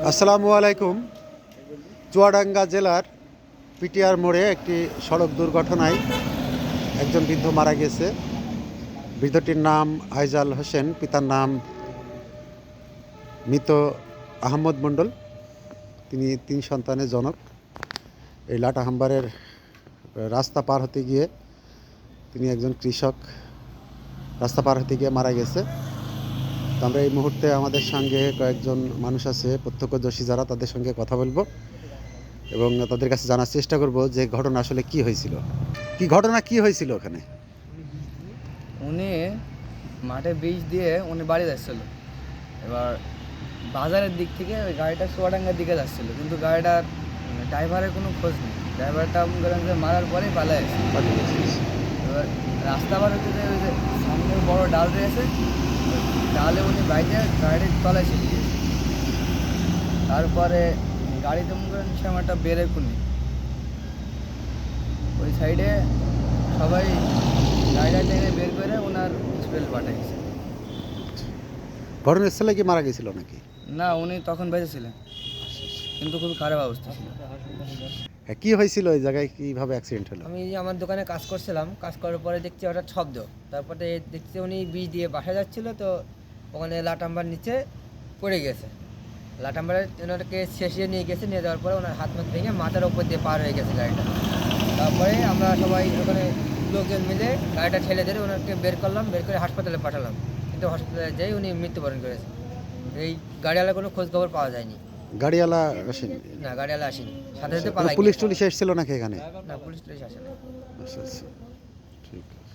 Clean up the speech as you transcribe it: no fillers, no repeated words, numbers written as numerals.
আসসালামু আলাইকুম। চুয়াডাঙ্গা জেলার পিটিআর মোড়ে একটি সড়ক দুর্ঘটনায় একজন বৃদ্ধ মারা গেছে। বৃদ্ধটির নাম আইজাল হোসেন, পিতার নাম মৃত আহমদ মণ্ডল। তিনি 3 সন্তানের জনক। এই লাটাহাম্বারের রাস্তা পার হতে গিয়ে তিনি একজন কৃষক, রাস্তা পার হতে গিয়ে মারা গেছে। তো আমরা এই মুহূর্তে আমাদের সঙ্গে কয়েকজন মানুষ আছে, প্রত্যক্ষদর্শী যারা, তাদের সঙ্গে কথা বলবো এবং তাদের কাছে জানার চেষ্টা করব যে ঘটনা আসলে কি হয়েছিল, কি হয়েছিল ওখানে। উনি মাঠে বীজ দিয়ে উনি বাড়ি যাচ্ছিল। এবার বাজারের দিক থেকে ওই গাড়িটা চুয়াডাঙ্গার দিকে যাচ্ছিল, কিন্তু গাড়িটার ড্রাইভারের কোনো খোঁজ নেই। ড্রাইভারটা মনে করেন যে মারার পরেই পালায় আসছে। এবার রাস্তা পার হতে ওই যে সামনে বড় ডাল রয়েছে, ডালে উনি বাইরে গাড়ির তলায় ছিল। তারপরে গাড়িতে মনে করেন সে একটা বেড়ে খুনি ওই সাইডে সবাই গাড়িটা টেনে বের করে ওনার হসপিটাল পাঠিয়েছে। ঘটনাস্থলে কি মারা গেছিল নাকি? না, উনি তখন বেঁচে ছিলেন, কিন্তু খুব খারাপ অবস্থা ছিল। হ্যাঁ, কি হয়েছিল ওই জায়গায়, কিভাবে অ্যাক্সিডেন্ট হলো? আমি আমার দোকানে কাজ করছিলাম, কাজ করার পরে দেখছি হঠাৎ শব্দ। তারপরে দেখছি উনি বীজ দিয়ে বাসা যাচ্ছিল, তো ওখানে লাটাম্বার নিচে পড়ে গেছে। লাটাম্বারে ওনাকে শেষিয়ে নিয়ে গেছে, নিয়ে যাওয়ার পরে ওনার হাত মুখ ভেঙে মাথার ওপর দিয়ে পার হয়ে গেছে গাড়িটা। তারপরে আমরা সবাই ওখানে লোকজন মিলে গাড়িটা ঠেলে ধরে ওনাকে বের করলাম, বের করে হাসপাতালে পাঠালাম। কিন্তু হাসপাতালে যেই উনি মৃত্যুবরণ করেছে। এই গাড়িওয়ালার কোনো খোঁজ খবর পাওয়া যায়নি। গাড়িওয়ালা আসেনি? না, গাড়িওয়ালা আসেনি, সাথে সাথে পালাই পুলিশ গেছে। টুলিশ এসেছিল নাকি এখানে? না, পুলিশ টুলিশ আসেনি। আচ্ছা আচ্ছা।